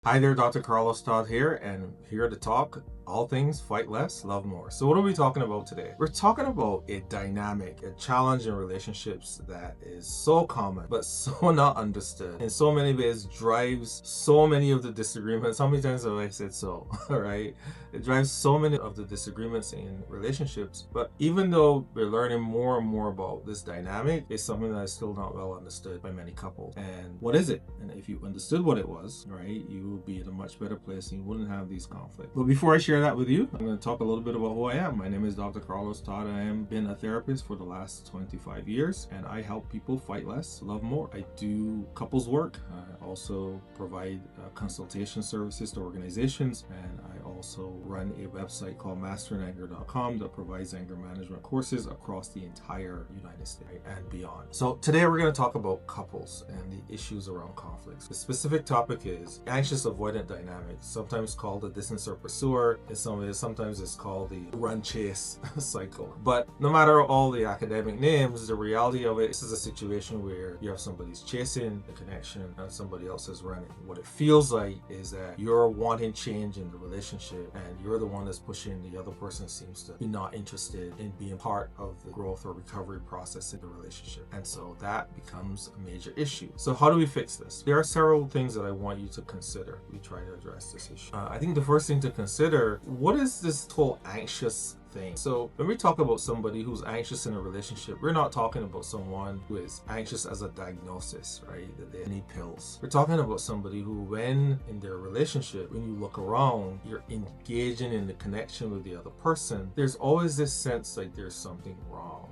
Hi there, Dr. Carlos Todd here, and here to talk all things fight less, love more. So what are we talking about today? We're talking about a dynamic, a challenge in relationships that is so common, but so not understood. In so many ways, drives so many of the disagreements. How many times have I said so, right? It drives so many of the disagreements in relationships, but even though we're learning more and more about this dynamic, it's something that is still not well understood by many couples. And what is it? And if you understood what it was, right, you will be in a much better place and you wouldn't have these conflicts. But before I share that with you, I'm going to talk a little bit about who I am. My name is Dr. Carlos Todd. I have been a therapist for the last 25 years, and I help people fight less, love more. I do couples work. I also provide consultation services to organizations, and I also run a website called masteringanger.com that provides anger management courses across the entire United States and beyond. So today we're going to talk about couples and the issues around conflicts. The specific topic is anxious avoidant dynamics, sometimes called the distance pursuer. In some ways, sometimes it's called the run chase cycle. But no matter all the academic names, the reality of it, this is a situation where you have somebody's chasing the connection and somebody else is running. What it feels like is that you're wanting change in the relationship and you're the one that's pushing. The other person seems to be not interested in being part of the growth or recovery process in the relationship. And so that becomes a major issue. So how do we fix this? There are several things that I want you to consider. We try to address this issue. I think the first thing to consider, what is this whole anxious thing? So when we talk about somebody who's anxious in a relationship, we're not talking about someone who is anxious as a diagnosis, right? That they need pills. We're talking about somebody who, when in their relationship, when you look around, you're engaging in the connection with the other person, there's always this sense like there's something wrong.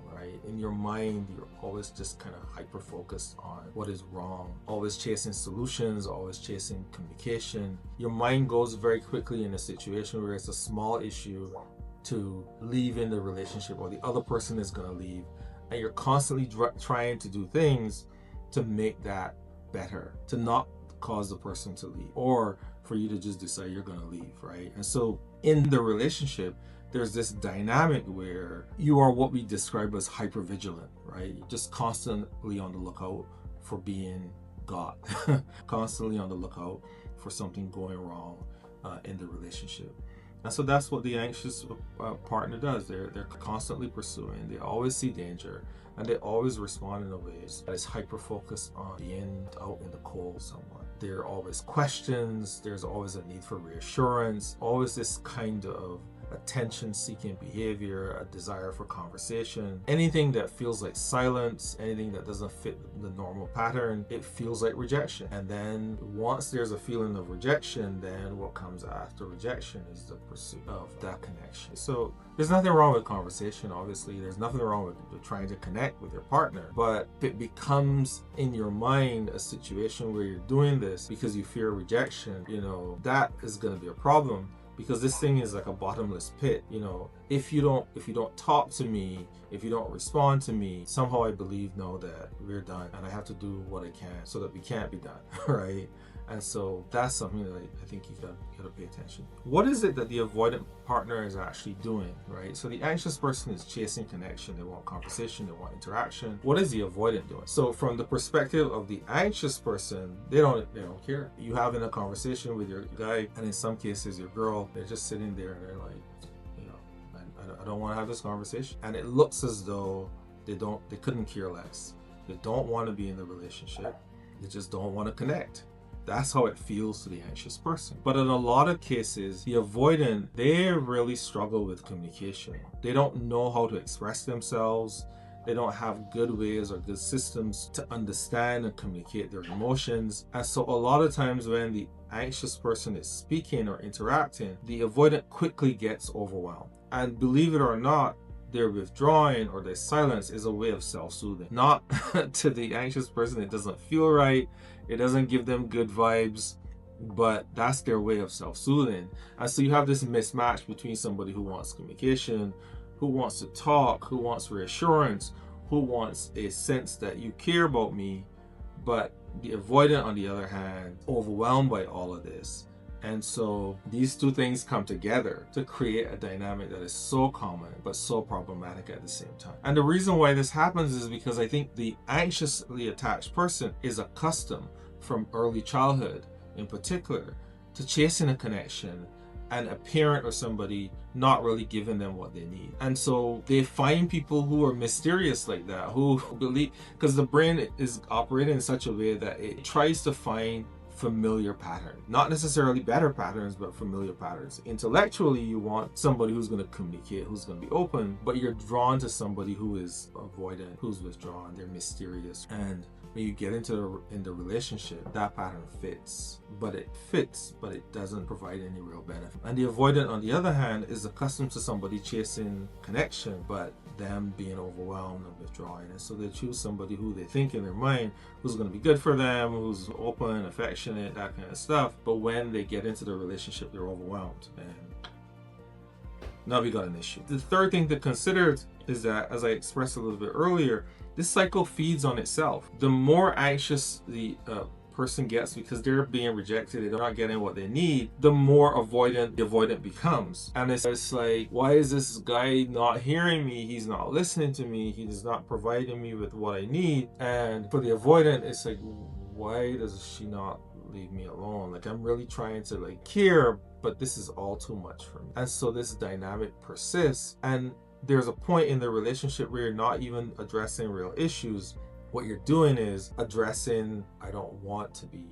In your mind, you're always just kind of hyper focused on what is wrong, always chasing solutions, always chasing communication. Your mind goes very quickly in a situation where it's a small issue to leave in the relationship, or the other person is going to leave, and you're constantly trying to do things to make that better, to not cause the person to leave, or for you to just decide you're going to leave, right? And so in the relationship, there's this dynamic where you are what we describe as hypervigilant, right? You're just constantly on the lookout for being got, constantly on the lookout for something going wrong in the relationship. And so that's what the anxious partner does. They're constantly pursuing. They always see danger, and they always respond in a way that is hyper-focused on being out in the cold with someone. There are always questions. There's always a need for reassurance. Always this kind of attention-seeking behavior, a desire for conversation. Anything that feels like silence, anything that doesn't fit the normal pattern, it feels like rejection. And then once there's a feeling of rejection, then what comes after rejection is the pursuit of that connection. So there's nothing wrong with conversation, obviously. There's nothing wrong with trying to connect with your partner. But if it becomes in your mind a situation where you're doing this because you fear rejection, that is going to be a problem. Because this thing is like a bottomless pit. If you don't talk to me, if you don't respond to me, somehow I believe that we're done, and I have to do what I can so that we can't be done, right? And so that's something that I think you gotta pay attention. What is it that the avoidant partner is actually doing, right? So the anxious person is chasing connection. They want conversation. They want interaction. What is the avoidant doing? So from the perspective of the anxious person, they don't care. You having a conversation with your guy, and in some cases your girl, they're just sitting there and they're like, I don't want to have this conversation. And it looks as though they couldn't care less. They don't want to be in the relationship. They just don't want to connect. That's how it feels to the anxious person. But in a lot of cases, the avoidant, they really struggle with communication. They don't know how to express themselves. They don't have good ways or good systems to understand and communicate their emotions. And so a lot of times when the anxious person is speaking or interacting, the avoidant quickly gets overwhelmed. And believe it or not, their withdrawing or their silence is a way of self-soothing. Not to the anxious person, it doesn't feel right. It doesn't give them good vibes, but that's their way of self-soothing. And so you have this mismatch between somebody who wants communication, who wants to talk, who wants reassurance, who wants a sense that you care about me, but the avoidant, on the other hand, overwhelmed by all of this. And so these two things come together to create a dynamic that is so common but so problematic at the same time. And the reason why this happens is because I think the anxiously attached person is accustomed from early childhood in particular to chasing a connection and a parent or somebody not really giving them what they need. And so they find people who are mysterious like that, who believe, because the brain is operating in such a way that it tries to find familiar patterns, not necessarily better patterns, but familiar patterns. Intellectually, you want somebody who's going to communicate, who's going to be open, but you're drawn to somebody who is avoidant, who's withdrawn, they're mysterious. And when you get into the relationship, that pattern fits, but it doesn't provide any real benefit. And the avoidant, on the other hand, is accustomed to somebody chasing connection, but them being overwhelmed and withdrawing. And so they choose somebody who they think in their mind who's going to be good for them, who's open, affectionate, that kind of stuff. But when they get into the relationship, they're overwhelmed. And now we got an issue. The third thing to consider is that, as I expressed a little bit earlier, this cycle feeds on itself. The more anxious the person gets because they're being rejected, they're not getting what they need, the more avoidant the avoidant becomes. And it's like, why is this guy not hearing me? He's not listening to me. He's not providing me with what I need. And for the avoidant, it's like, why does she not leave me alone? Like, I'm really trying to like care, but this is all too much for me. And so this dynamic persists, and there's a point in the relationship where you're not even addressing real issues. What you're doing is addressing, I don't want to be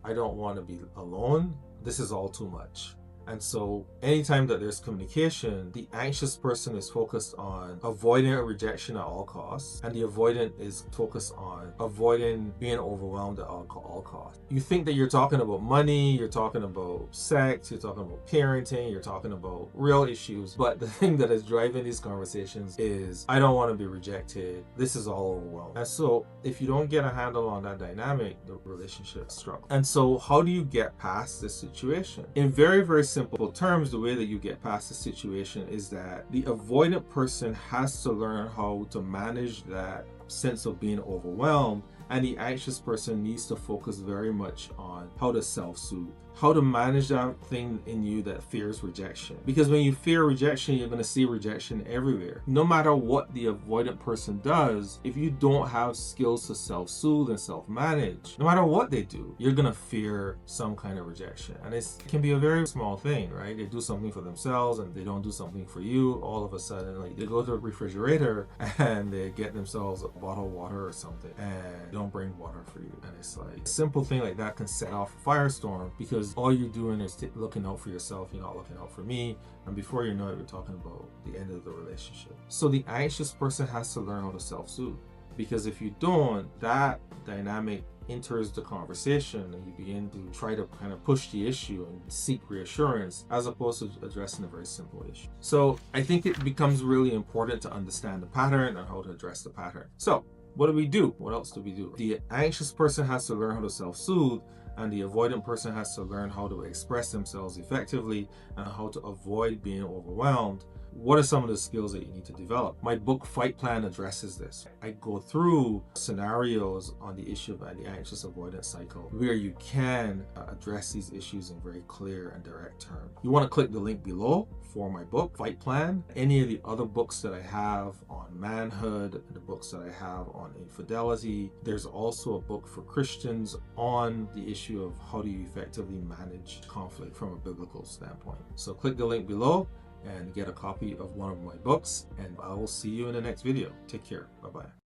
alone. This is all too much. And so anytime that there's communication, the anxious person is focused on avoiding a rejection at all costs, and the avoidant is focused on avoiding being overwhelmed at all costs. You think that you're talking about money, you're talking about sex, you're talking about parenting, you're talking about real issues, but the thing that is driving these conversations is, I don't want to be rejected. This is all overwhelming. And so if you don't get a handle on that dynamic, the relationship struggles. And so how do you get past this situation? In very, very simple terms, the way that you get past the situation is that the avoidant person has to learn how to manage that sense of being overwhelmed, and the anxious person needs to focus very much on how to self-soothe, how to manage that thing in you that fears rejection. Because when you fear rejection, you're going to see rejection everywhere. No matter what the avoidant person does, if you don't have skills to self-soothe and self-manage, no matter what they do, you're going to fear some kind of rejection. And it can be a very small thing, right? They do something for themselves and they don't do something for you. All of a sudden, like, they go to the refrigerator and they get themselves a bottle of water or something and don't bring water for you. And it's like, a simple thing like that can set off a firestorm, because all you're doing is looking out for yourself. You're not looking out for me. And before you know it, we're talking about the end of the relationship. So the anxious person has to learn how to self-soothe, because if you don't, that dynamic enters the conversation and you begin to try to kind of push the issue and seek reassurance, as opposed to addressing a very simple issue. So I think it becomes really important to understand the pattern and how to address the pattern. So what do we do? What else do we do? The anxious person has to learn how to self-soothe, and the avoidant person has to learn how to express themselves effectively and how to avoid being overwhelmed. What are some of the skills that you need to develop? My book, Fight Plan, addresses this. I go through scenarios on the issue of the anxious avoidance cycle where you can address these issues in very clear and direct terms. You want to click the link below for my book, Fight Plan. Any of the other books that I have on manhood, the books that I have on infidelity. There's also a book for Christians on the issue of how do you effectively manage conflict from a biblical standpoint. So click the link below and get a copy of one of my books, and I will see you in the next video. Take care. Bye-bye.